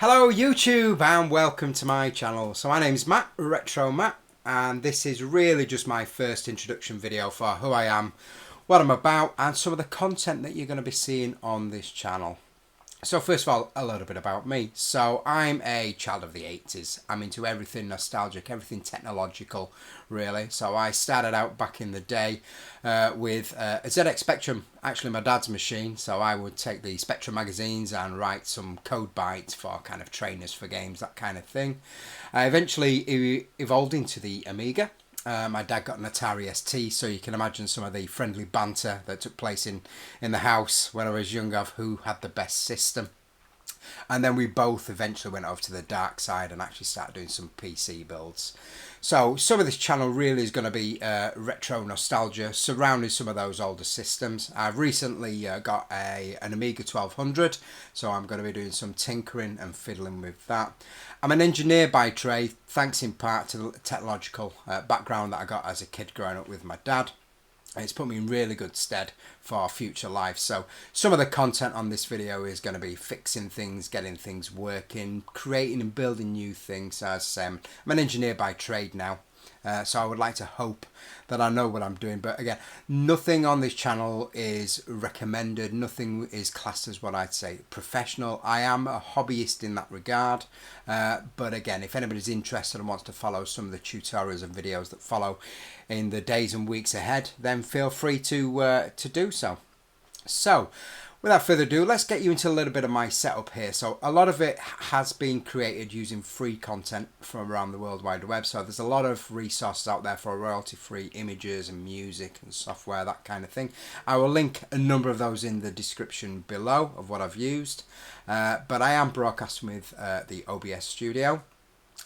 Hello YouTube and welcome to my channel. So my name's Matt, Retro Matt, and this is really just my first introduction video for who I am, what I'm about and some of the content that you're going to be seeing on this channel. So first of all, a little bit about me. So I'm a child of the 80s. I'm into everything nostalgic, everything technological, really. So I started out back in the day with a ZX Spectrum, actually my dad's machine. So I would take the Spectrum magazines and write some code bytes for kind of trainers for games, that kind of thing. I eventually evolved into the Amiga. My dad got an Atari ST, so you can imagine some of the friendly banter that took place in the house when I was young of who had the best system. And then we both eventually went over to the dark side and actually started doing some PC builds. So some of this channel really is going to be retro nostalgia surrounding some of those older systems. I've recently got an Amiga 1200, so I'm going to be doing some tinkering and fiddling with that. I'm an engineer by trade, thanks in part to the technological background that I got as a kid growing up with my dad. And it's put me in really good stead for future life. So some of the content on this video is going to be fixing things, getting things working, creating and building new things. As I'm an engineer by trade now, so I would like to hope that I know what I'm doing. But again, nothing on this channel is recommended. Nothing is classed as what I'd say professional. I am a hobbyist in that regard. But again, if anybody's interested and wants to follow some of the tutorials and videos that follow in the days and weeks ahead, then feel free to do so. So without further ado, let's get you into a little bit of my setup here. So a lot of it has been created using free content from around the World Wide Web. So there's a lot of resources out there for royalty-free images and music and software, that kind of thing. I will link a number of those in the description below of what I've used. But I am broadcasting with the OBS studio.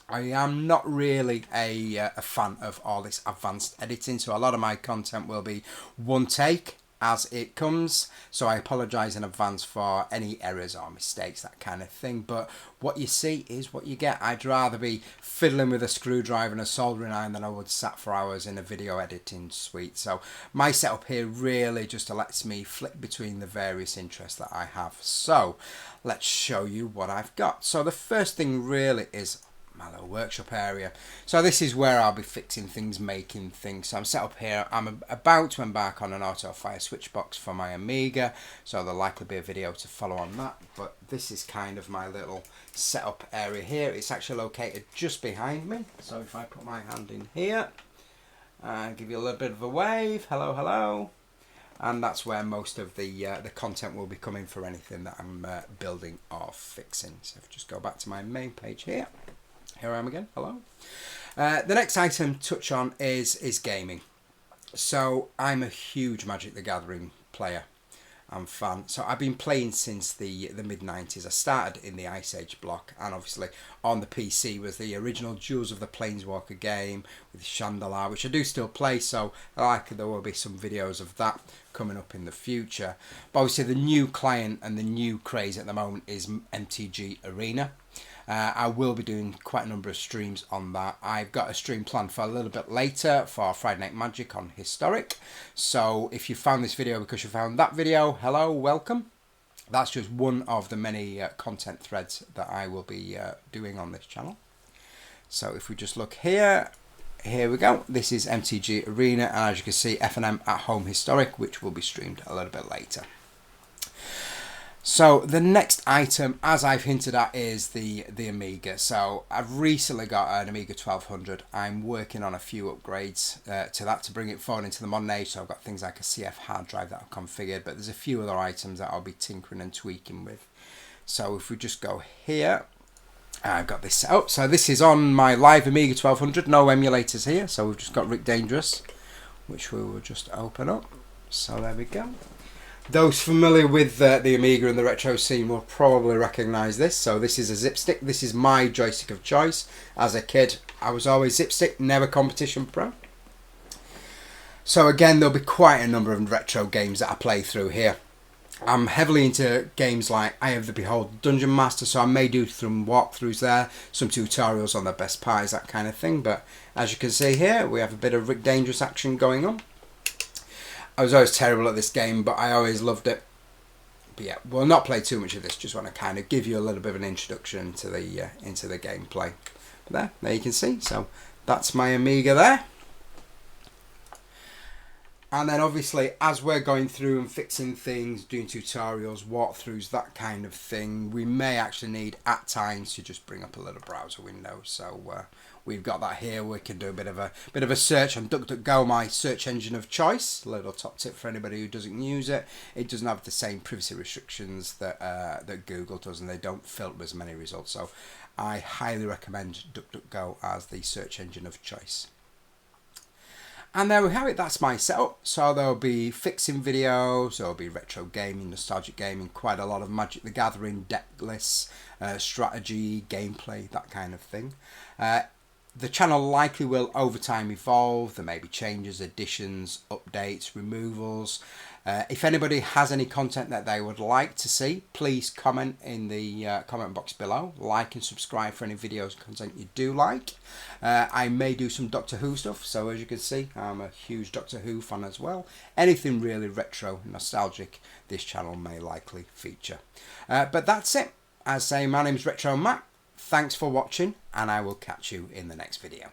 I am not really a fan of all this advanced editing, so a lot of my content will be one take as it comes, so I apologise in advance for any errors or mistakes, that kind of thing. But what you see is what you get. I'd rather be fiddling with a screwdriver and a soldering iron than I would sat for hours in a video editing suite. So my setup here really just lets me flick between the various interests that I have. So let's show you what I've got. So the first thing really is my little workshop area. So this is where I'll be fixing things, making things. So I'm set up here. I'm about to embark on an auto fire switch box for my Amiga, so there'll likely be a video to follow on that. But this is kind of my little setup area here. It's actually located just behind me. So if I put my hand in here and give you a little bit of a wave, hello, hello. And that's where most of the content will be coming for anything that I'm building or fixing. So if I just go back to my main page here. Here I am again, hello. The next item to touch on is gaming. So I'm a huge Magic the Gathering player and fan. So I've been playing since the mid-90s. I started in the Ice Age block, and obviously on the PC was the original Jewels of the Planeswalker game with Chandelier, which I do still play, so there will be some videos of that coming up in the future. But obviously the new client and the new craze at the moment is MTG Arena. I will be doing quite a number of streams on that. I've got a stream planned for a little bit later for Friday Night Magic on Historic. So if you found this video because you found that video, hello, welcome. That's just one of the many content threads that I will be doing on this channel. So if we just look here, here we go. This is MTG Arena, and as you can see, F&M at Home Historic, which will be streamed a little bit later. So the next item, as I've hinted at, is the Amiga. So I've recently got an Amiga 1200. I'm working on a few upgrades to that to bring it forward into the modern age. So I've got things like a CF hard drive that I've configured, but there's a few other items that I'll be tinkering and tweaking with. So if we just go here, I've got this set up. So this is on my live Amiga 1200, no emulators here. So we've just got Rick Dangerous, which we will just open up. So there we go. Those familiar with the Amiga and the retro scene will probably recognise this. So this is a zip stick. This is my joystick of choice. As a kid, I was always zip stick, never competition pro. So again, there'll be quite a number of retro games that I play through here. I'm heavily into games like Eye of the Beholder Dungeon Master, so I may do some walkthroughs there, some tutorials on the best parties, that kind of thing. But as you can see here, we have a bit of Rick Dangerous action going on. I was always terrible at this game, but I always loved it. yeah, we'll not play too much of this. Just want to kind of give you a little bit of an introduction to the into the gameplay. But there you can see. So that's my Amiga there. And then obviously, as we're going through and fixing things, doing tutorials, walkthroughs, that kind of thing, we may actually need at times to just bring up a little browser window. So we've got that here. We can do a bit of a search on DuckDuckGo, my search engine of choice. A little top tip for anybody who doesn't use it. It doesn't have the same privacy restrictions that that Google does, and they don't filter as many results. So I highly recommend DuckDuckGo as the search engine of choice. And there we have it, that's my setup. So there'll be fixing videos, there'll be retro gaming, nostalgic gaming, quite a lot of Magic the Gathering, deck lists, strategy, gameplay, that kind of thing. The channel likely will over time evolve. There may be changes, additions, updates, removals. If anybody has any content that they would like to see, please comment in the comment box below. Like and subscribe for any videos and content you do like. I may do some Doctor Who stuff, so as you can see, I'm a huge Doctor Who fan as well. Anything really retro, nostalgic, this channel may likely feature. But that's it. As I say, my name is Retro Matt. Thanks for watching, and I will catch you in the next video.